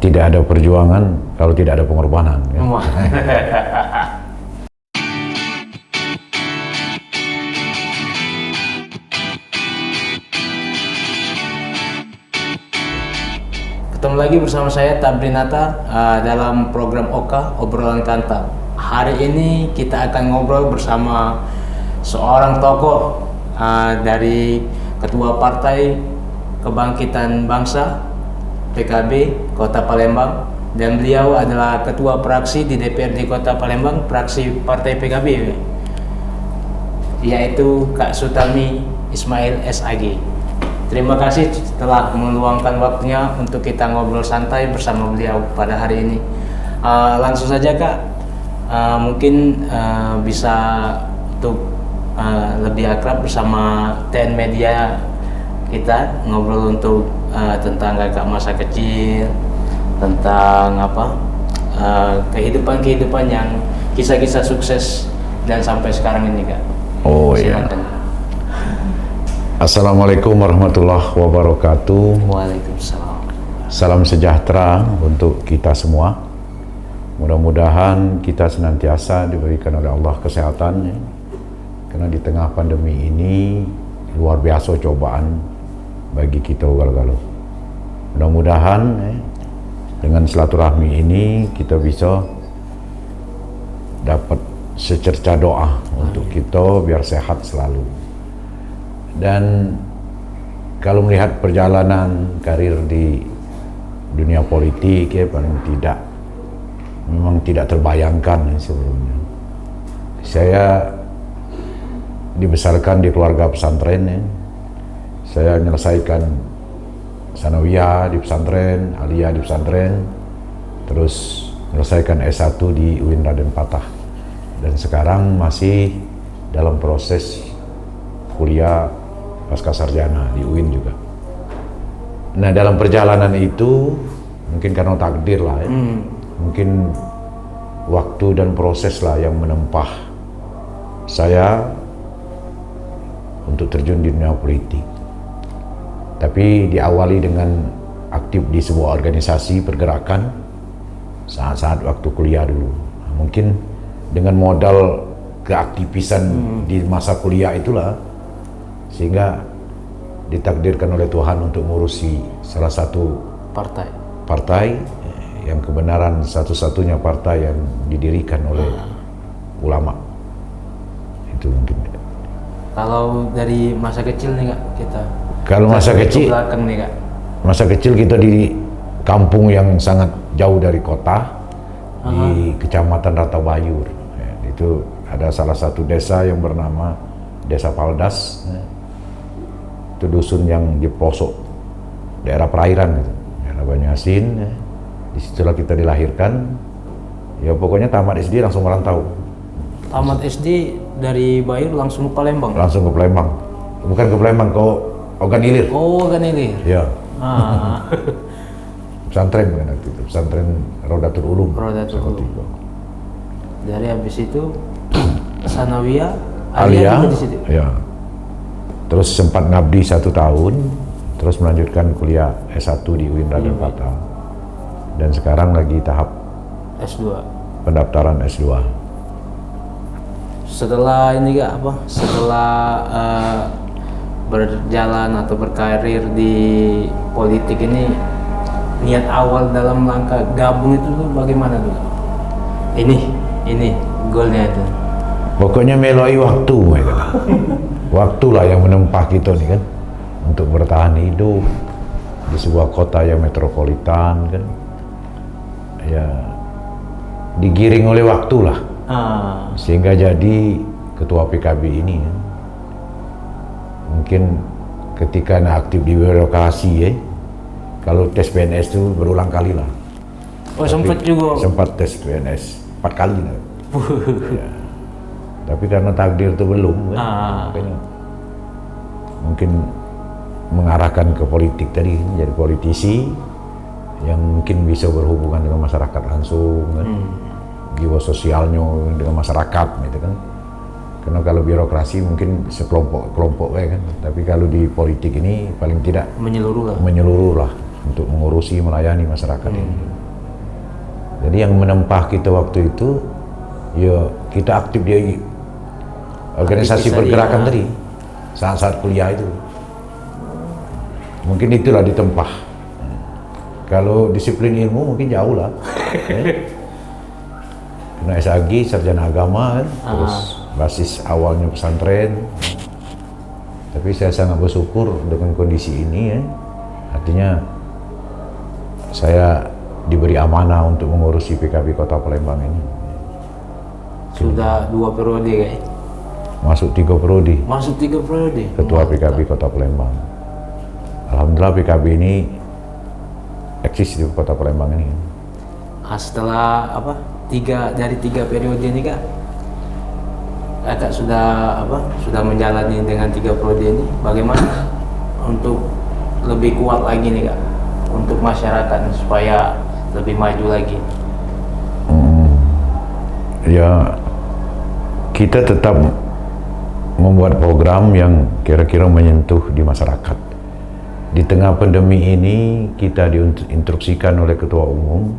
Tidak ada perjuangan kalau tidak ada pengorbanan. Kan? Ketemu lagi bersama saya Tabrinata dalam program Oka Obrolan Kantap. Hari ini kita akan ngobrol bersama seorang tokoh dari Ketua Partai Kebangkitan Bangsa PKB Kota Palembang, dan beliau adalah Ketua Praksi di DPRD Kota Palembang, Praksi Partai PKB, yaitu Kak Sutami Ismail SAG. Terima kasih telah meluangkan waktunya untuk kita ngobrol santai bersama beliau pada hari ini. Langsung saja Kak, mungkin bisa untuk lebih akrab bersama TN Media kita ngobrol untuk tentang Kakak masa kecil, tentang kehidupan yang kisah-kisah sukses dan sampai sekarang ini Kak. Oh iya. Assalamualaikum warahmatullahi wabarakatuh. Waalaikumsalam. Salam sejahtera untuk kita semua. Mudah-mudahan kita senantiasa diberikan oleh Allah kesehatan, ya. Karena di tengah pandemi ini luar biasa cobaan bagi kita ugal-galuh. Mudah-mudahan dengan silaturahmi ini kita bisa dapat secerca doa untuk kita biar sehat selalu. Dan kalau melihat perjalanan karir di dunia politik, ya paling tidak memang tidak terbayangkan sebelumnya. Saya dibesarkan di keluarga pesantren, ya. Saya menyelesaikan sanawiyah di pesantren, aliyah di pesantren, terus menyelesaikan S1 di UIN Raden Patah, dan sekarang masih dalam proses kuliah pasca sarjana di UIN juga. Nah, dalam perjalanan itu mungkin karena takdir lah, ya. Mungkin waktu dan proses lah yang menempah saya untuk terjun di dunia politik. Tapi diawali dengan aktif di sebuah organisasi pergerakan saat-saat waktu kuliah dulu. Mungkin dengan modal keaktivisan di masa kuliah itulah, sehingga ditakdirkan oleh Tuhan untuk mengurusi salah satu partai yang kebenaran satu-satunya partai yang didirikan oleh ulama. Itu mungkin. Kalau dari masa kecil nih Kak, kalau masa kecil, belakang nih Kak. Masa kecil kita di kampung yang sangat jauh dari kota, di Kecamatan Ratabayur. Ya, itu ada salah satu desa yang bernama Desa Paldas. Ya. Itu dusun yang di pelosok daerah perairan, gitu. Daerah Banyuasin. Ya. Disitulah kita dilahirkan. Ya pokoknya tamat SD langsung merantau. Tamat SD dari Bayur langsung ke Palembang? Langsung ke Palembang. Bukan ke Palembang, ke Ogan Ilir. Oh, Ogan Ilir. Ya. Pesantren bukan waktu itu. Pesantren Rodatul Ulum. Rodatul Ulum. Dari habis itu sanawiyah, aliyah di situ. Ya. Terus sempat ngabdi 1 tahun, terus melanjutkan kuliah S1 di UIN Raden Patah. Dan sekarang lagi tahap S2. Pendaftaran S2. Setelah ini setelah berjalan atau berkarir di politik ini, niat awal dalam langkah gabung itu tuh bagaimana dulu? Ini goalnya itu. Pokoknya melalui waktu, waktulah yang menempa kita nih kan, untuk bertahan hidup di sebuah kota yang metropolitan kan, ya digiring oleh waktu lah, sehingga jadi ketua PKB ini kan. Mungkin ketika aktif di birokrasi, kalau tes PNS itu berulang kali lah. Oh, sempat juga? Sempat tes PNS 4 kali lah. Ya. Tapi karena takdir itu belum, makanya mungkin mengarahkan ke politik tadi, menjadi politisi yang mungkin bisa berhubungan dengan masyarakat langsung, kan? Jiwa sosialnya dengan masyarakat, gitu kan. Karena kalau birokrasi mungkin sekelompok-kelompok kan, tapi kalau di politik ini paling tidak menyeluruh lah untuk mengurusi, melayani masyarakat ini. Jadi yang menempah kita waktu itu, ya kita aktif di organisasi pergerakan tadi, saat-saat kuliah itu. Mungkin itulah ditempah. Kalau disiplin ilmu mungkin jauh lah. Karena SAG, sarjana agama kan, terus basis awalnya pesantren. Tapi saya sangat bersyukur dengan kondisi ini ya. Artinya saya diberi amanah untuk mengurusi PKB Kota Palembang ini. Sudah 2 periode kayak. Masuk 3 periode. Masuk 3 periode. Ketua PKB Kota Palembang. Alhamdulillah PKB ini eksis di Kota Palembang ini. Setelah dari 3 periode ini Kak, Kakak sudah menjalani dengan 3 periode ini, bagaimana untuk lebih kuat lagi nih Kak untuk masyarakat supaya lebih maju lagi? Ya, kita tetap membuat program yang kira-kira menyentuh di masyarakat. Di tengah pandemi ini kita diinstruksikan oleh Ketua Umum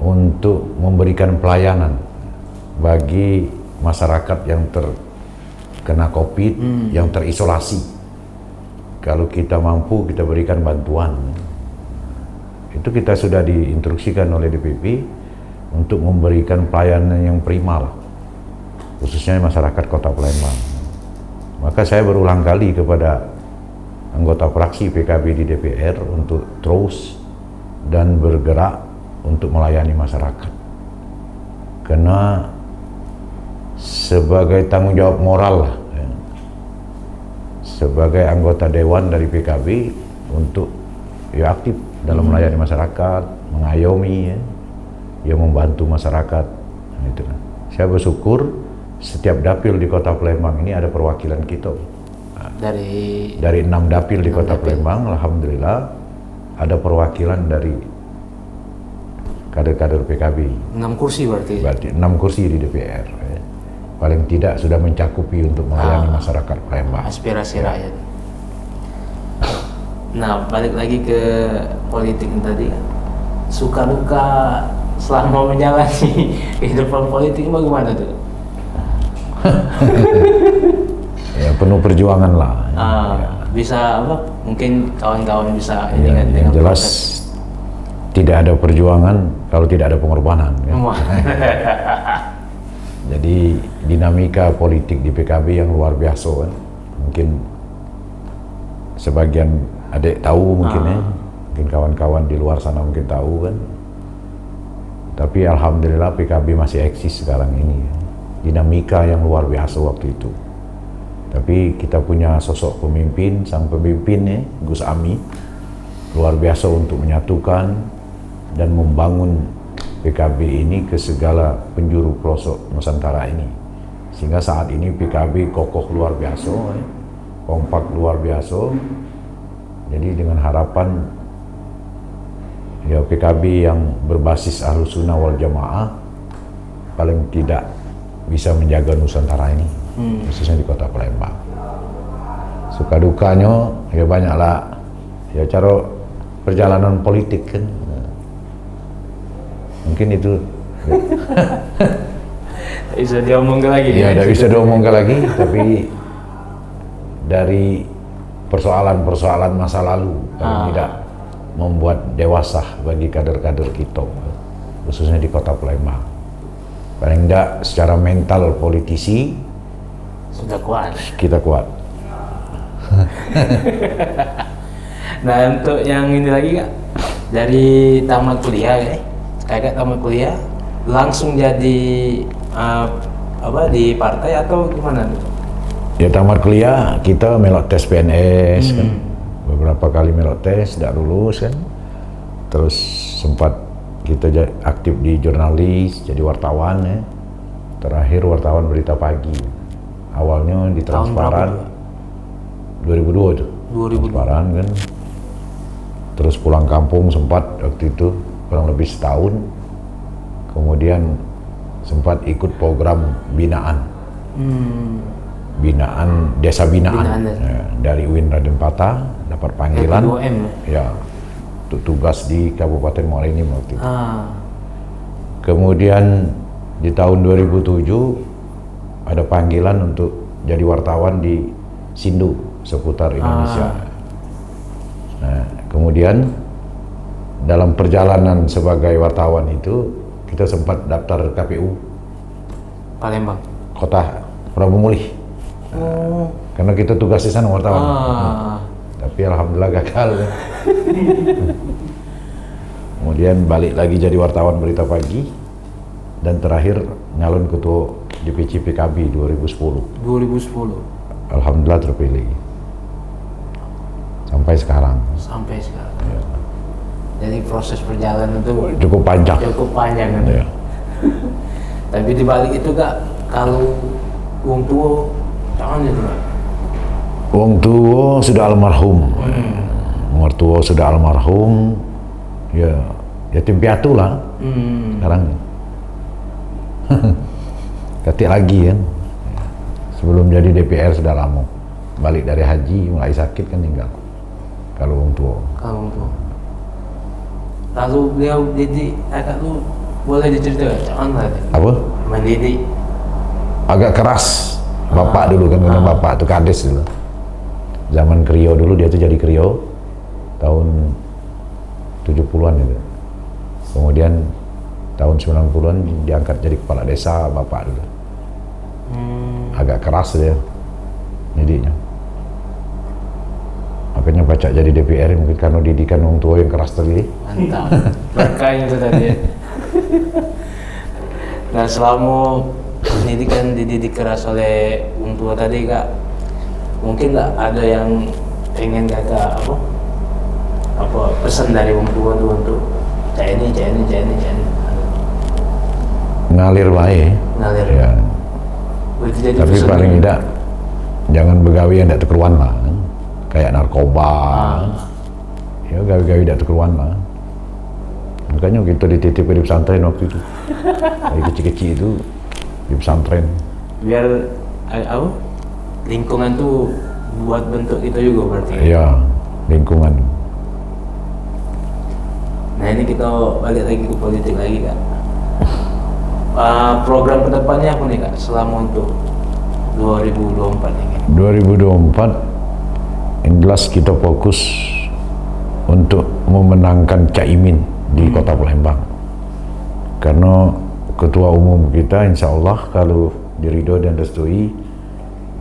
untuk memberikan pelayanan bagi masyarakat yang terkena COVID, yang terisolasi. Kalau kita mampu, kita berikan bantuan. Itu kita sudah diinstruksikan oleh DPP untuk memberikan pelayanan yang prima lah, khususnya masyarakat Kota Palembang. Maka saya berulang kali kepada anggota fraksi PKB di DPR untuk terus dan bergerak untuk melayani masyarakat. Karena sebagai tanggung jawab moral lah, ya, sebagai anggota dewan dari PKB untuk ya aktif dalam melayani masyarakat, mengayomi, ya membantu masyarakat. Nah, itu kan. Saya bersyukur setiap dapil di Kota Palembang ini ada perwakilan kita. Dari 6 dapil di Kota Palembang, alhamdulillah ada perwakilan dari kader-kader PKB. 6 kursi berarti 6 kursi di DPR. Ya. Paling tidak sudah mencakupi untuk melayani masyarakat Palembang. Aspirasi rakyat. Nah, balik lagi ke politik tadi. Suka duka selama menjalani kehidupan politik bagaimana tuh? Ya, penuh perjuangan lah. Bisa mungkin kawan-kawan bisa ya, yang jelas tidak ada perjuangan kalau tidak ada pengorbanan kan? Jadi dinamika politik di PKB yang luar biasa kan. Mungkin sebagian adik tahu mungkin mungkin kawan-kawan di luar sana mungkin tahu kan. Tapi alhamdulillah PKB masih eksis sekarang ini. Dinamika yang luar biasa waktu itu. Tapi kita punya sosok pemimpin, sang pemimpin Gus Ami, luar biasa untuk menyatukan dan membangun PKB ini ke segala penjuru pelosok Nusantara ini. Sehingga saat ini PKB kokoh luar biasa, kompak luar biasa. Jadi dengan harapan ya PKB yang berbasis Ahlus Sunnah wal Jamaah paling tidak bisa menjaga Nusantara ini. Khususnya di Kota Palembang. Suka dukanya ya banyaklah, ya cara perjalanan politik kan. Mungkin itu bisa diomongkan lagi. Ya, tidak bisa diomongkan lagi, tapi dari persoalan-persoalan masa lalu paling tidak membuat dewasa bagi kader-kader kita, khususnya di Kota Palembang. Paling tidak secara mental politisi sudah kuat. Kita kuat. Nah, untuk yang ini lagi Kak, dari tamat kuliah Kakak tamat kuliah langsung jadi di partai atau gimana? Ya tamat kuliah kita melok tes PNS kan. Beberapa kali melok tes tidak lulus kan. Terus sempat kita aktif di jurnalis, jadi wartawan ya. Terakhir wartawan Berita Pagi. Awalnya di Transparan 2002 tuh. 2002. Transparan kan. Terus pulang kampung sempat waktu itu kurang lebih setahun. Kemudian sempat ikut program binaan. Desa binaan. Ya, dari UIN Raden Patah dapat panggilan. P2M. Ya. untuk tugas di Kabupaten Muara Enim waktu itu. Ah. Kemudian di tahun 2007 ada panggilan untuk jadi wartawan di Sindu seputar Indonesia. Nah, kemudian dalam perjalanan sebagai wartawan itu kita sempat daftar KPU Palembang. Kota Prabumulih. Karena kita tugas di sana wartawan. Tapi alhamdulillah gagal. Kemudian balik lagi jadi wartawan berita pagi dan terakhir nyalon ketua DPC PKB 2010. 2010 Alhamdulillah terpilih sampai sekarang. sampai sekarang. Jadi proses perjalanan itu Cukup panjang. panjang kan. Ya. Tapi di balik itu Kak, kalau wong tua jangan itu Kak. Wong tua sudah almarhum. Mertua sudah almarhum. Ya, yatim piatu lah sekarang. Ketik lagi kan. Sebelum jadi DPR sudah lama. Balik dari haji mulai sakit kan tinggal. Kalau wong tua. Kalau wong tua. Lalu beliau didik agak lu boleh diceritakan jangan lah Apa? mendidik. Agak keras. Bapak dulu kan, karena bapak tuh kades dulu. Zaman Krio dulu dia tuh jadi Krio tahun 70-an itu. Kemudian tahun 90-an diangkat jadi kepala desa bapak dulu. Agak keras dia didiknya. Makanya baca jadi DPR mungkin karena didikan orang tua yang keras tadi. Mantap. Berkah itu tadi ya. Nah selama pendidikan dididik keras oleh orang tua tadi Kak, mungkin nggak ada yang pengen Kakak apa pesan dari orang tua tuh untuk cak ini Ngalir baik. ngalir Ya. Itu jadi Tapi pesan paling dari- tidak jangan begawi yang tidak terkeruan lah. Kayak narkoba. Ya gawi-gawi tidak terkeruan lah. Makanya kita dititip di pesantren waktu itu. Dari kecil-kecil itu di pesantren. biar lingkungan tuh buat bentuk kita juga berarti. Ya, lingkungan. Nah ini kita balik lagi ke politik lagi Kak. Program kedepannya apa nih Kak selama untuk 2024 ini? 2024 yang jelas kita fokus untuk memenangkan Caimin di Kota Palembang. Karena ketua umum kita insya Allah kalau diridho dan restui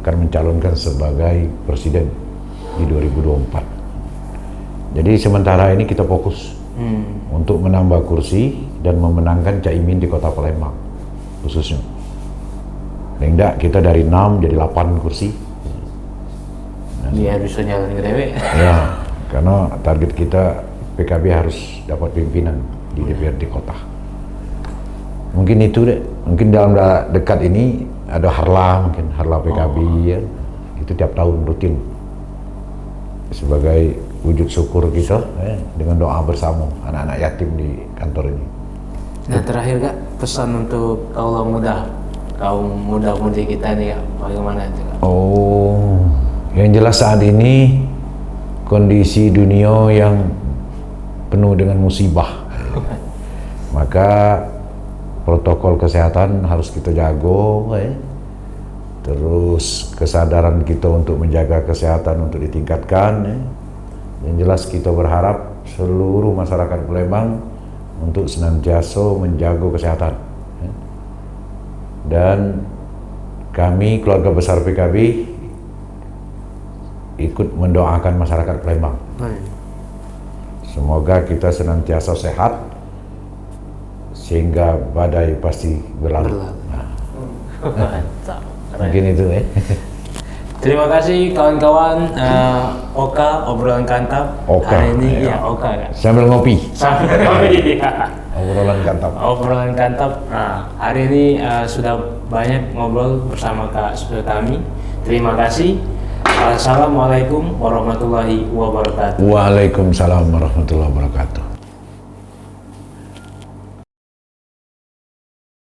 akan mencalonkan sebagai presiden di 2024. Jadi sementara ini kita fokus untuk menambah kursi dan memenangkan Caimin di Kota Palembang khususnya. Paling enggak kita dari 6 jadi 8 kursi. Biar bisa jalan ke dewe. Ya, karena target kita PKB harus dapat pimpinan di DPRD kota. Mungkin itu deh. Mungkin dalam dekat ini ada mungkin harla PKB ya. Itu tiap tahun rutin. Sebagai wujud syukur kita dengan doa bersama anak-anak yatim di kantor ini. Nah terakhir Kak, pesan untuk kaum muda-mudi kita nih Kak, bagaimana itu Kak? Oh, yang jelas saat ini kondisi dunia yang penuh dengan musibah. Maka protokol kesehatan harus kita jago, terus kesadaran kita untuk menjaga kesehatan untuk ditingkatkan. Yang jelas kita berharap seluruh masyarakat Palembang untuk senantiasa menjaga kesehatan. Dan kami keluarga besar PKB ikut mendoakan masyarakat Palembang. Semoga kita senantiasa sehat sehingga badai pasti berlalu. Mantap. Mungkin itu Terima kasih kawan-kawan Oka obrolan kantap Oka, hari ini ya. ya Oka Kak. Sambil ngopi. Sampai kami Obrolan kantap. obrolan kantap. Nah, hari ini sudah banyak ngobrol bersama Kak Sutami. Terima kasih. Assalamualaikum warahmatullahi wabarakatuh. Waalaikumsalam warahmatullahi wabarakatuh.